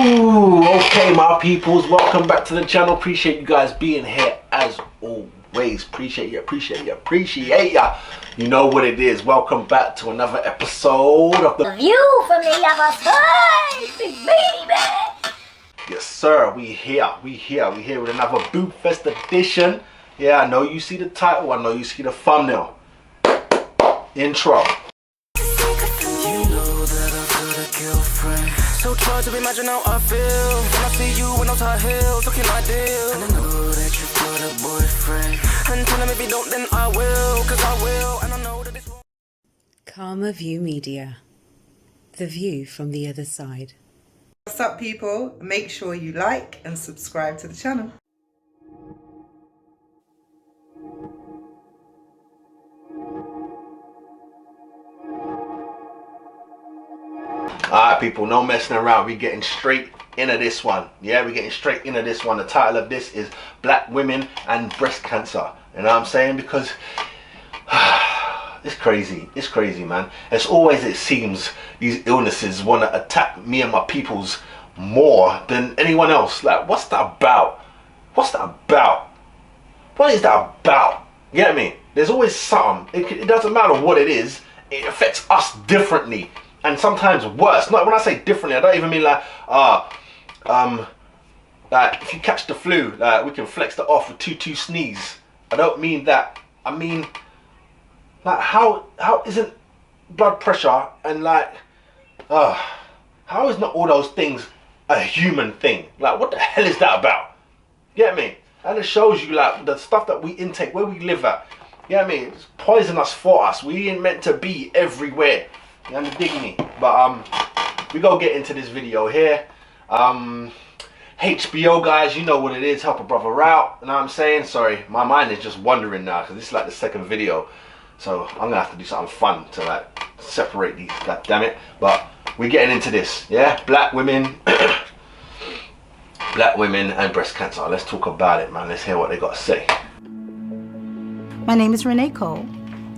Okay, my peoples, welcome back to the channel. Appreciate you guys being here as always. Appreciate ya. You know what it is. Welcome back to another episode of the View from the Other Side, baby. Yes, sir. We here with another boobest edition. Yeah, I know you see the title. I know you see the thumbnail. Intro. So try to imagine how I feel when I see you in those high heels, looking ideal. And I know that you've got a boyfriend. And tell him if you don't, then I will, cause I will. And I know that it's Karma View Media. The view from the other side. What's up, people? Make sure you like and subscribe to the channel. Alright, people, no messing around. We getting straight into this one. Yeah, we getting straight into this one. The title of this is Black Women and Breast Cancer. You know what I'm saying? Because it's crazy. It's crazy, man. It's always, it seems, these illnesses want to attack me and my peoples more than anyone else. Like, what's that about? What's that about? What is that about? You get me? There's always something. It doesn't matter what it is. It affects us differently. And sometimes worse. Not when I say differently, I don't even mean like, like if you catch the flu, like we can flex that off with two sneeze. I don't mean that. I mean, like how isn't blood pressure and like, how is not all those things a human thing? Like, what the hell is that about? You get me? And it shows you like the stuff that we intake, where we live at. You know what I mean? It's poisonous for us. We ain't meant to be everywhere. You understand me? But we go get into this video here. HBO guys, you know what it is. Help a brother out. You know what I'm saying? Sorry, my mind is just wandering now because this is like the second video. So I'm gonna have to do something fun to like separate these. God damn it! But we're getting into this. Yeah, black women, black women and breast cancer. Let's talk about it, man. Let's hear what they got to say. My name is Renee Cole,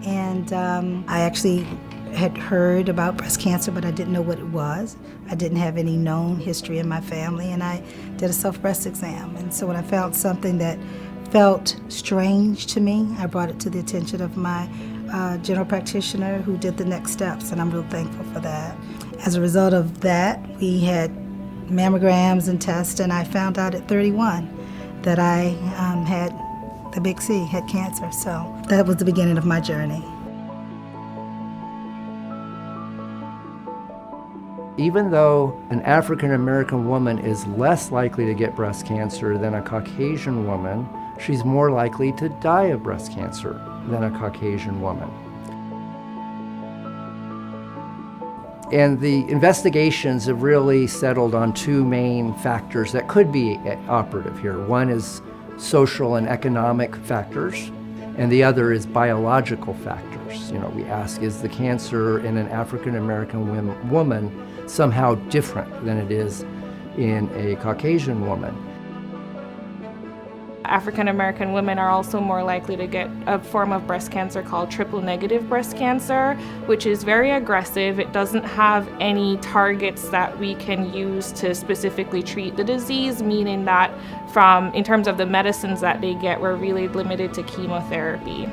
and I actually had heard about breast cancer, but I didn't know what it was. I didn't have any known history in my family, and I did a self-breast exam. And so when I found something that felt strange to me, I brought it to the attention of my general practitioner, who did the next steps, and I'm real thankful for that. As a result of that, we had mammograms and tests, and I found out at 31 that I had the big C, had cancer. So that was the beginning of my journey. Even though an African American woman is less likely to get breast cancer than a Caucasian woman, she's more likely to die of breast cancer than a Caucasian woman. And the investigations have really settled on two main factors that could be operative here. One is social and economic factors, and the other is biological factors. You know, we ask, is the cancer in an African American woman somehow different than it is in a Caucasian woman? African American women are also more likely to get a form of breast cancer called triple negative breast cancer, which is very aggressive. It doesn't have any targets that we can use to specifically treat the disease, meaning that in terms of the medicines that they get, we're really limited to chemotherapy.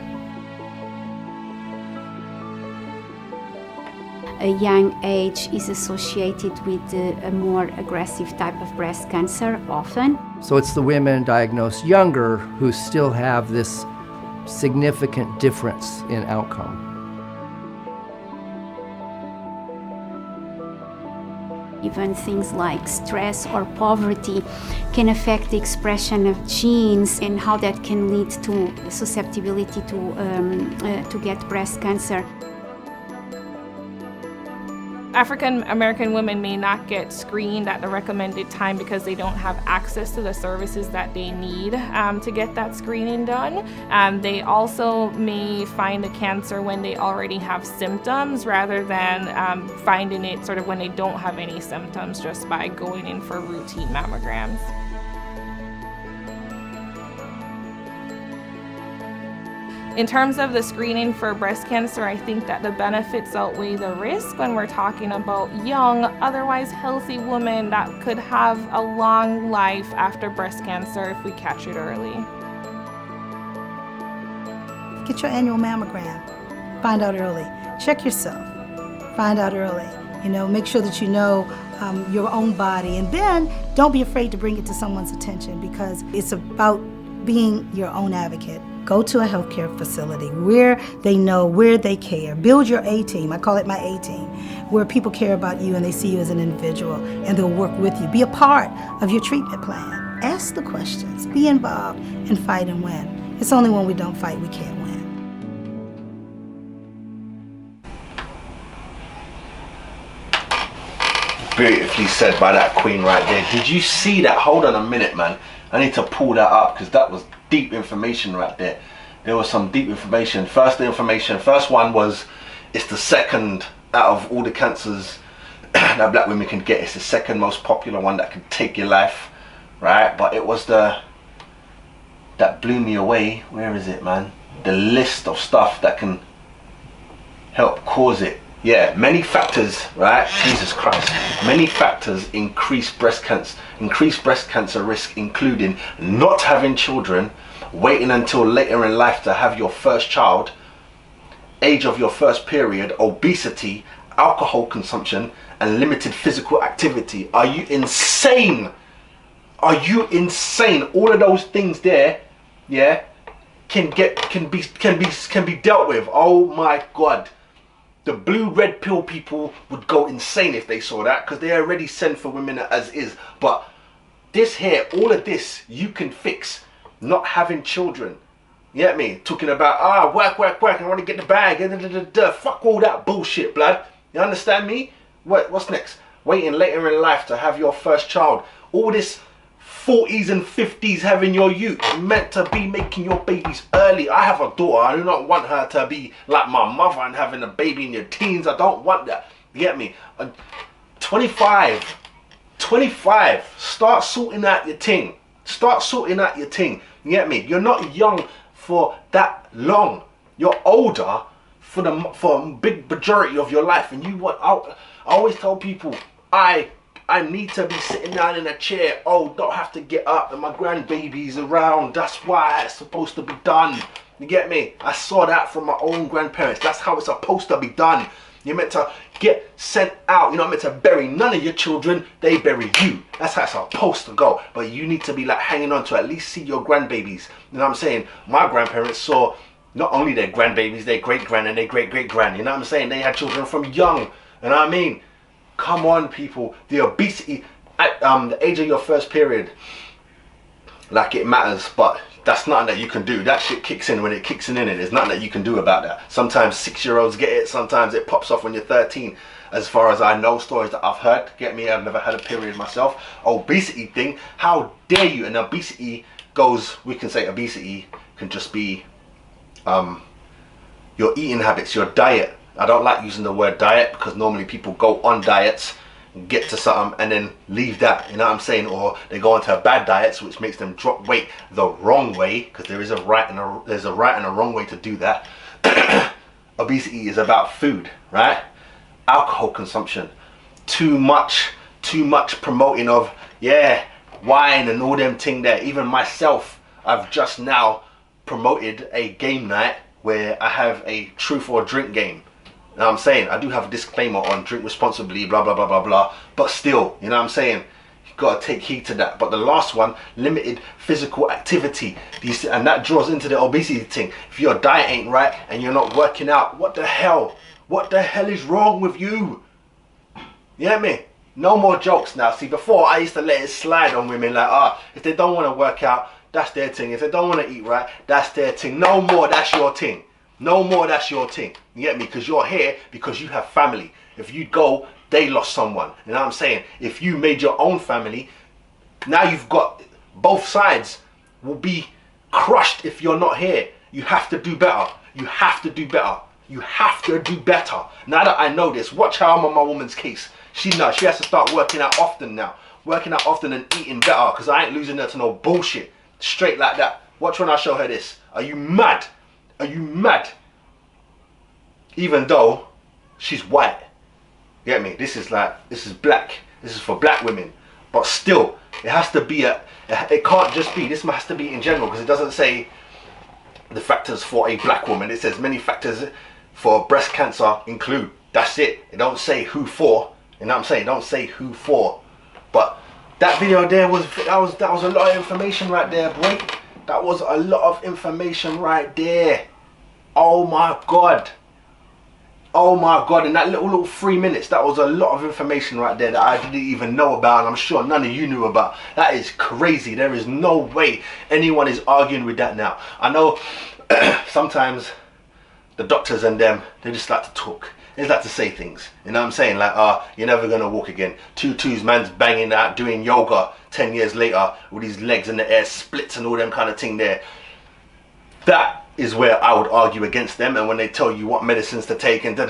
A young age is associated with a more aggressive type of breast cancer often. So it's the women diagnosed younger who still have this significant difference in outcome. Even things like stress or poverty can affect the expression of genes and how that can lead to susceptibility to get breast cancer. African American women may not get screened at the recommended time because they don't have access to the services that they need to get that screening done. They also may find the cancer when they already have symptoms rather than finding it sort of when they don't have any symptoms just by going in for routine mammograms. In terms of the screening for breast cancer, I think that the benefits outweigh the risk when we're talking about young, otherwise healthy women that could have a long life after breast cancer if we catch it early. Get your annual mammogram. Find out early. Check yourself. Find out early. You know, make sure that you know your own body, and then don't be afraid to bring it to someone's attention, because it's about being your own advocate. Go to a healthcare facility where they know, where they care. Build your A-team. I call it my A-team, where people care about you and they see you as an individual and they'll work with you. Be a part of your treatment plan. Ask the questions, be involved, and fight and win. It's only when we don't fight we can't win. Beautifully said by that queen right there. Did you see that? Hold on a minute, man. I need to pull that up because that was deep information right there. There was some deep information. First one was, it's the second out of all the cancers that black women can get. It's the second most popular one that can take your life, right? But it was that blew me away. Where is it, man? The list of stuff that can help cause it. Yeah, many factors, right? Jesus Christ. Many factors increase breast cancer risk, including not having children, waiting until later in life to have your first child, age of your first period, obesity, alcohol consumption, and limited physical activity. Are you insane? Are you insane? All of those things there, yeah, can be dealt with. Oh my God. The blue red pill people would go insane if they saw that, because they already send for women as is. But this here, all of this, you can fix. Not having children. You get me? Talking about, work, I want to get the bag. Fuck all that bullshit, blood. You understand me? What's next? Waiting later in life to have your first child. All this 40s and 50s having your youth, meant to be making your babies early. I have a daughter. I do not want her to be like my mother and having a baby in your teens. I don't want that. You get me? 25, start sorting out your ting. You get me? You're not young for that long. You're older for a big majority of your life. And I always tell people, I need to be sitting down in a chair. Oh, don't have to get up and my grandbaby's around. That's why it's supposed to be done. You get me? I saw that from my own grandparents. That's how it's supposed to be done. You're meant to get sent out. You're not meant to bury none of your children. They bury you. That's how it's supposed to go. But you need to be like hanging on to at least see your grandbabies. You know what I'm saying? My grandparents saw not only their grandbabies, their great-grand and their great-great-grand. You know what I'm saying? They had children from young. You know what I mean? Come on, people. The obesity at the age of your first period, like, it matters, but that's nothing that you can do. That shit kicks in when it kicks in, and there's nothing that you can do about that. Sometimes 6-year-olds get it, sometimes it pops off when you're 13. As far as I know, stories that I've heard, get me, I've never had a period myself. Obesity thing, how dare you? And obesity goes, we can say obesity can just be your eating habits, your diet. I don't like using the word diet because normally people go on diets, get to something and then leave that, you know what I'm saying? Or they go into bad diets, which makes them drop weight the wrong way, because there is a right and a wrong way to do that. Obesity is about food, right? Alcohol consumption, too much promoting of, yeah, wine and all them thing there. Even myself, I've just now promoted a game night where I have a truth or drink game. You know what I'm saying? I do have a disclaimer on drink responsibly, blah, blah, blah, blah, blah. But still, you know what I'm saying? You've got to take heed to that. But the last one, limited physical activity. And that draws into the obesity thing. If your diet ain't right and you're not working out, what the hell? What the hell is wrong with you? You get me? No more jokes now. See, before I used to let it slide on women like, if they don't want to work out, that's their thing. If they don't want to eat right, that's their thing. No more, that's your thing. No more, that's your thing. You get me? Because you're here because you have family. If you go, they lost someone. You know what I'm saying? If you made your own family, now you've got both sides will be crushed if you're not here. You have to do better. You have to do better. You have to do better. Now that I know this, watch how I'm on my woman's case. She has to start working out often now. Working out often and eating better, because I ain't losing her to no bullshit. Straight like that. Watch when I show her this. Are you mad? Are you mad? Even though she's white. Get me? This is black. This is for black women. But still, it has to be it can't just be, this has to be in general, because it doesn't say the factors for a black woman. It says many factors for breast cancer include. That's it. It don't say who for. You know what I'm saying? It don't say who for. But that video there was that was a lot of information right there, boy. That was a lot of information right there. Oh my god. Oh my god, in that little 3 minutes, that was a lot of information right there that I didn't even know about, and I'm sure none of you knew about. That is crazy. There is no way anyone is arguing with that now. I know sometimes the doctors and them, they just like to talk. They just like to say things. You know what I'm saying? Like, you're never gonna walk again. Tutu's man's banging out, doing yoga 10 years later with his legs in the air, splits and all them kind of thing there. That is where I would argue against them, and when they tell you what medicines to take and that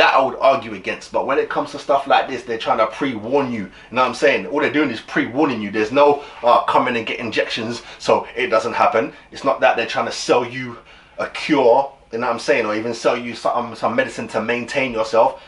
I would argue against. But when it comes to stuff like this, they're trying to pre-warn you. You know what I'm saying? All they're doing is pre-warning you. There's no come in and get injections so it doesn't happen. It's not that they're trying to sell you a cure, you know what I'm saying, or even sell you some medicine to maintain yourself.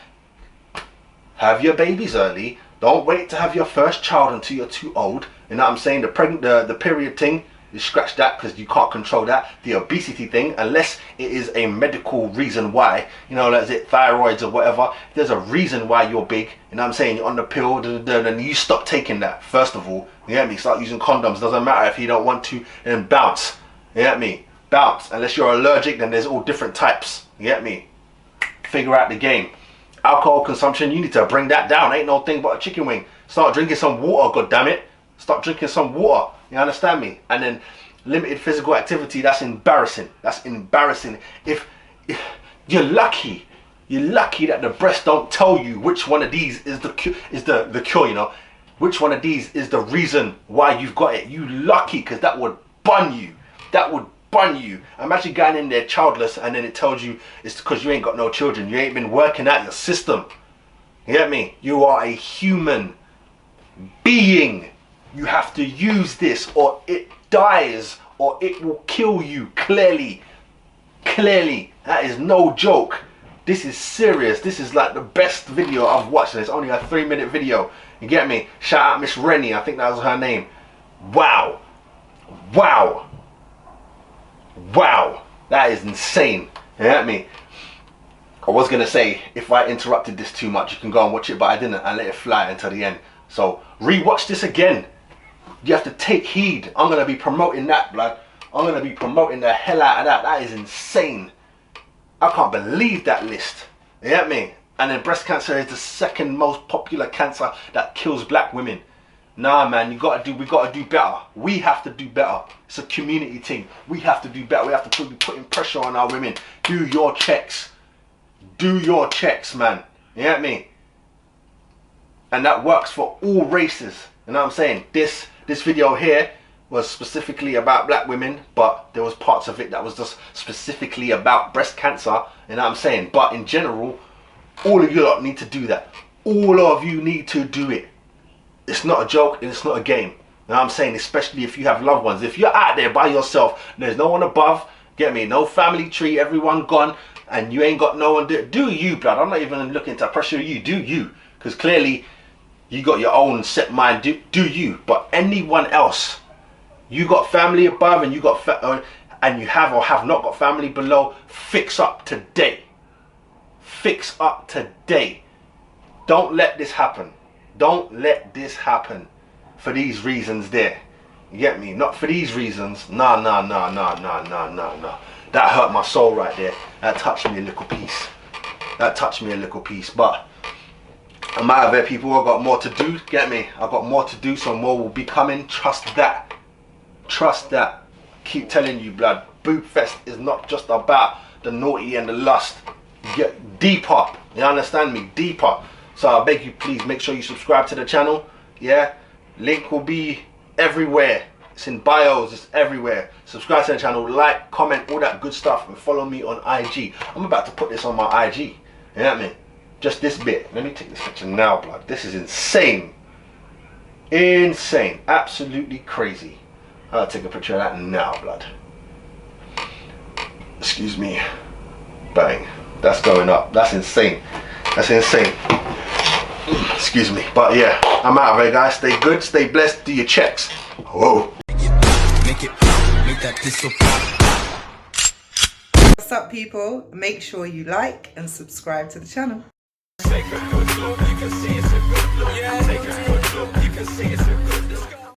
Have your babies early. Don't wait to have your first child until you're too old. You know what I'm saying? The period thing, you scratch that because you can't control that. The obesity thing, unless it is a medical reason why, you know, like is it thyroids or whatever, there's a reason why you're big, you know what I'm saying, you're on the pill, and you stop taking that. First of all, you get me, start using condoms. Doesn't matter if you don't want to, and bounce, you get me, bounce. Unless you're allergic, then there's all different types, you get me. Figure out the game. Alcohol consumption, you need to bring that down. Ain't no thing but a chicken wing. Start drinking some water, god damn it. Start drinking some water. You understand me? And then limited physical activity, that's embarrassing. That's embarrassing. If you're lucky that the breast don't tell you which one of these is the cure, you know. Which one of these is the reason why you've got it. You lucky, because that would bun you. That would bun you. Imagine going in there childless and then it tells you it's because you ain't got no children. You ain't been working out your system. You get me? You are a human being. You have to use this or it dies or it will kill you. Clearly, that is no joke. This is serious. This is like the best video I've watched, and it's only a 3-minute video. You get me? Shout out Miss Rennie, I think that was her name. Wow, that is insane. You get me? I was gonna say, if I interrupted this too much, you can go and watch it, but I didn't. I let it fly until the end. So rewatch this again. You have to take heed. I'm going to be promoting that, blood. I'm going to be promoting the hell out of that. That is insane. I can't believe that list. You get me? And then breast cancer is the second most popular cancer that kills black women. Nah, man, we got to do better. We have to do better. It's a community thing. We have to do better. We have to be putting pressure on our women. Do your checks. Do your checks, man. You get me? And that works for all races. You know what I'm saying? This video here was specifically about black women, but there was parts of it that was just specifically about breast cancer. You know what I'm saying? But in general, all of you lot need to do that. All of you need to do it. It's not a joke and it's not a game. You know what I'm saying? Especially if you have loved ones. If you're out there by yourself, there's no one above, get me, no family tree, everyone gone, and you ain't got no one, do you, blood. I'm not even looking to pressure you. Do you? Because clearly you got your own set mind. Do you? But anyone else, you got family above and you got and you have or have not got family below, fix up today. Fix up today. Don't let this happen. Don't let this happen for these reasons there. You get me? Not for these reasons. Nah. That hurt my soul right there. That touched me a little piece. But I'm out of there, people. I've got more to do. Get me? I've got more to do, so more will be coming. Trust that. Trust that. Keep telling you, blood. Boob Fest is not just about the naughty and the lust. Get deeper. You understand me? Deeper. So I beg you, please make sure you subscribe to the channel. Yeah? Link will be everywhere. It's in bios. It's everywhere. Subscribe to the channel. Like, comment, all that good stuff. And follow me on IG. I'm about to put this on my IG. You know what I mean? Just this bit. Let me take this picture now, blood. This is insane. Insane. Absolutely crazy. I'll take a picture of that now, blood. Excuse me. Bang. That's going up. That's insane. That's insane. Excuse me. But yeah, I'm out of here, guys. Stay good, stay blessed, do your checks. Whoa. What's up, people? Make sure you like and subscribe to the channel.